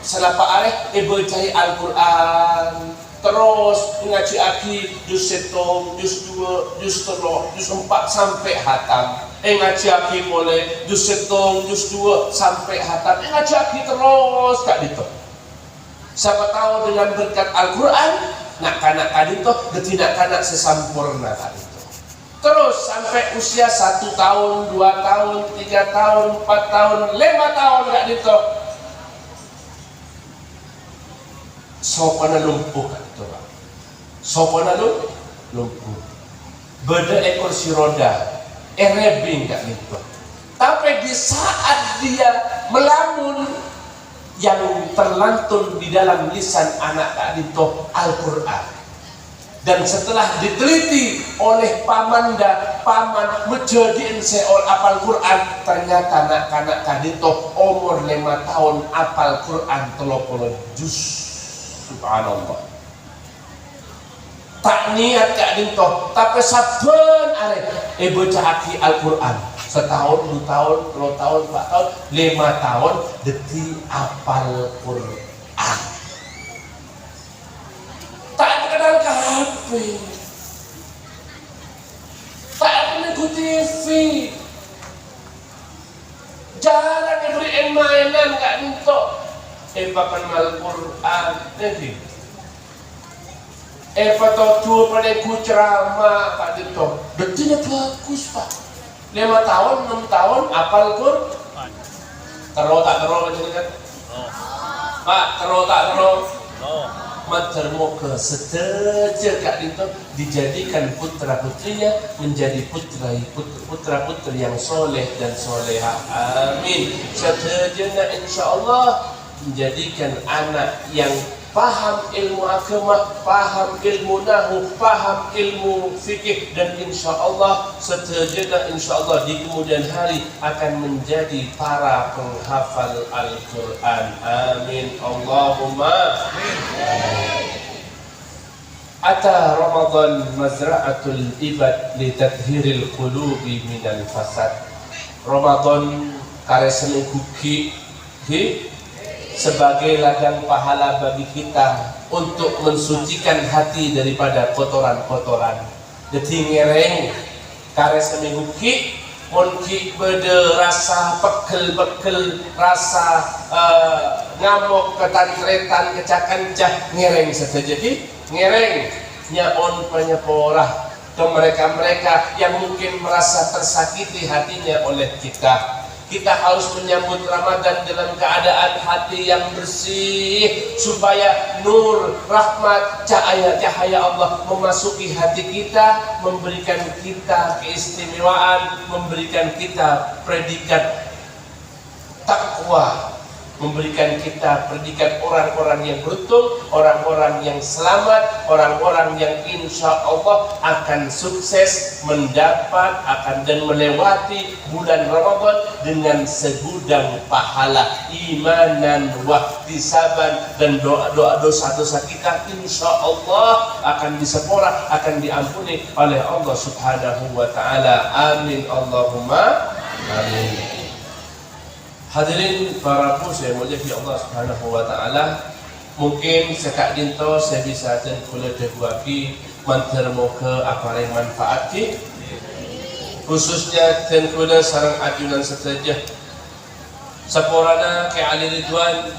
selapa areh ibu cari Al-Quran, terus ngaji aki juz 1, juz 2, juz 3, juz 4 sampai hatam. Ngaji aki mulai juz 1, juz 2 sampai hatam. Ngaji aki terus kak dinto. Siapa tahu dengan berkat Al-Quran nak kanak kadito tidak kanak sesampurna kadito. Terus sampai usia 1 tahun, 2 tahun, 3 tahun, 4 tahun, 5 tahun kadito. Sopana lumpuh kadito. Sopana lumpuh. Beda ekor si roda, rebing kadito. Tapi di saat dia melamun, yang terlantun di dalam lisan anak kadito Al-Quran. Dan setelah diteliti oleh paman menjadiin seol apal Quran, ternyata anak-anak kadito umur 5 tahun apal Quran 30 juz. Subhanallah. Tak niat kadito, tapi saben arek bocah aki Al-Quran. Setahun, 2 tahun, 3 tahun, 4 tahun, 5 tahun deti apal Quran. Tak kenal ke HP, tak kenal ke TV, jarang diberi mainan gak untuk papan mal Quran nanti. Patotu pada ku ceramah Pak Dito, detinya bagus Pak. 5 tahun, 6 tahun apal Quran. Terus tak terus macam ni kan? Pak, terus tak terus? Termoga seteja Kak Dito dijadikan putra putrinya menjadi putra putri yang soleh dan soleha. Amin. Seteja insya Allah menjadikan anak yang paham ilmu agama, paham ilmu nahu, paham ilmu fikih, dan insya Allah seterusnya insya Allah di kemudian hari akan menjadi para penghafal Al-Quran. Amin. Allahumma Ata Ramadan mazra'atul ibad li tathhiril qulubi minal fasad. Ramadan kare seminggu sebagai ladang pahala bagi kita untuk mensucikan hati daripada kotoran-kotoran. Jadi ngereng kare seminggu mun ki bede rasa pekel rasa ngamuk ketantretan kecakan-cah ngereng saja. Jadi ngereng nyaon penyeporah ke mereka-mereka yang mungkin merasa tersakiti hatinya oleh kita. Kita harus menyambut Ramadan dalam keadaan hati yang bersih supaya nur, rahmat, cahaya Allah memasuki hati kita, memberikan kita keistimewaan, memberikan kita predikat takwa, memberikan kita predikat orang-orang yang beruntung, orang-orang yang selamat, orang-orang yang insya Allah akan sukses mendapat dan melewati bulan Ramadan dengan segudang pahala, imanan, wahtisaban, dan doa-doa dosa-dosa kita insya Allah akan disepora, akan diampuni oleh Allah Subhanahu wa Ta'ala. Amin. Allahumma amin. Hadirin para bu, saya muliakan Allah Subhanahu wa Ta'ala. Mungkin sekak dinto saya bisa dan kula debuaki mantermoga apa yang manfaat ki, khususnya dan kula sarang ajunan setajah saporana ke Ali Ridwan.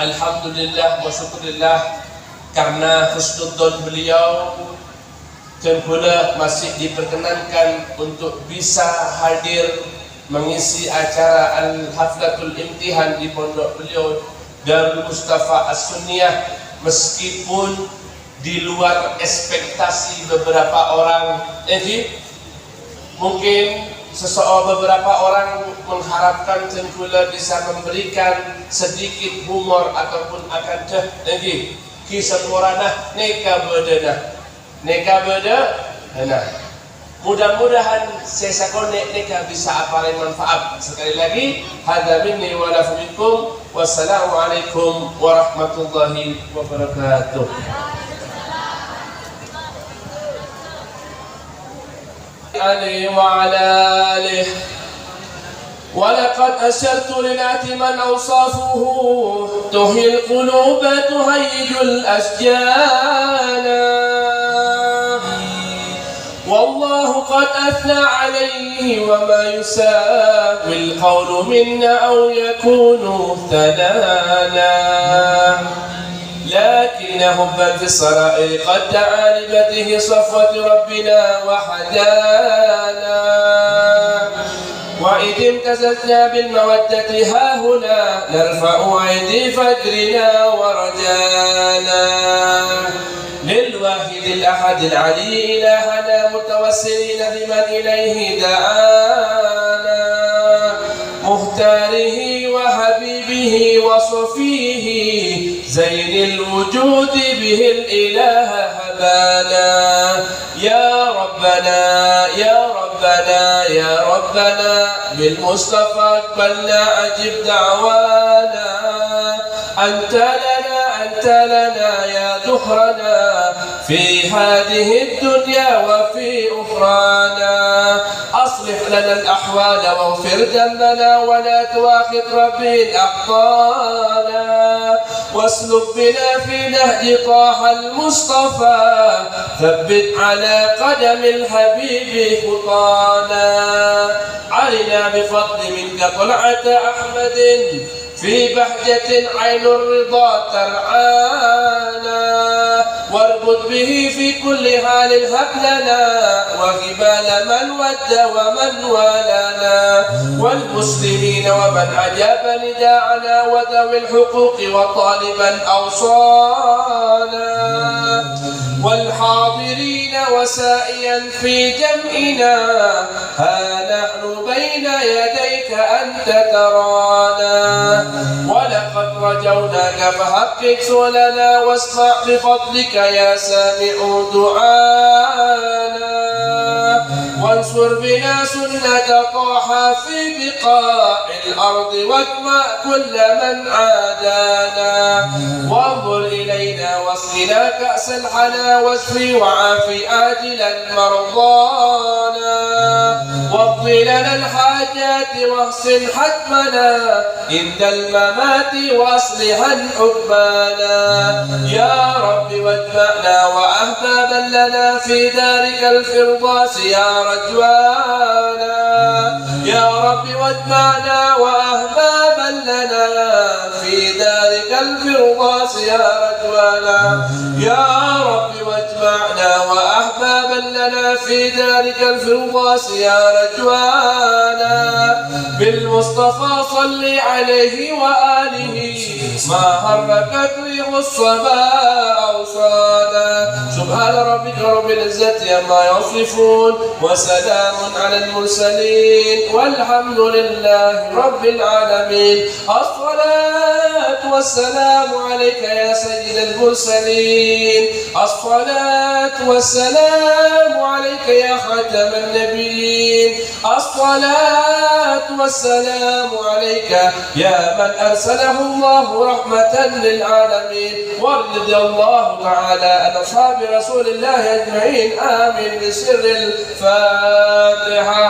Alhamdulillah wa syukurillah karena husnudzon beliau dan kula masih diperkenankan untuk bisa hadir mengisi acara Al-Haflatul Imtihan di pondok beliau Darul Mustafa As-Sunniyah, meskipun di luar ekspektasi beberapa orang. Mungkin beberapa orang mengharapkan Tengkula bisa memberikan sedikit humor ataupun akan kisah morana neka beda. Mudah-mudahan sesakone neka bisa apa yang manfaat. Sekali lagi, hadza minni wa la minkum. Wassalamualaikum warahmatullahi wabarakatuh. Ali wa ala alihi ولقد أشرت لنعت من أوصافه تحيي القلوب تهيج الأشجان والله قد أثنى عليه وما يساوي القول منا أو يكون ثنانا لكن حبا في السرائر قد دعا لبته صفوة ربنا وحدانا وإذ امتزجنا بالمودة ها هنا نرفع أيدي فجرنا ورجانا للواحد الأحد العلي إلهنا متوسلين بمن إليه دعانا مختاره وحبيبه وصفيه زين الوجود به الإله أبانا يا ربنا يا ربنا يا ربنا بالمصطفى اقبلنا أجب دعوانا أنت لنا يا ذخرنا في هذه الدنيا وفي أخرانا أصلح لنا الأحوال واغفر ذنبنا ولا تؤاخذ ربي أخطانا واسلك بنا في نهج طه المصطفى ثبت على قدم الحبيب خطانا علنا بفضل منك طلعة أحمد في بهجة عين الرضا ترعانا واربط به في كل حال هب لنا وغبال من ود ومن والانا والمسلمين ومن أجاب نداءنا وذوي الحقوق وطالبا أوصانا والحاضرين وسائيا في جمعنا ها نحن بين يديك أنت ترانا ولقد رجوناك فحقق سؤلنا واسمع بفضلك يا سامع دعانا وانصر بنا سنة طه في بقاع الأرض واجمع كل من عادانا وانظر إلينا واسقنا كأس الحلا واشفي وعافي آجلا مرضانا واقضي لنا الحاجات واحسن حتمنا عند الممات واصلحا حكمانا يا رب واجمعنا وأحبابا لنا في دارك الفردوس يا رجوانا يا رب واجمعنا وأحبابا لنا في دارك الفردوس يا رجوانا يا رب واجمعنا وأحبابا لنا في دارك الفردوس يا رجوانا بالمصطفى صل عليه وآله ما حركت ريح الصبا أوصانا سبحان ربك رب العزة عما يصفون وسلام على المرسلين والحمد لله رب العالمين الصلاة والسلام عليك يا سيد المرسلين الصلاة والسلام عليك يا خاتم النبيين الصلاة والسلام عليك يا من أرسله الله رحمة للعالمين ورضي الله تعالى عن أصحاب رسول الله أجمعين آمين بسر الفاتحة.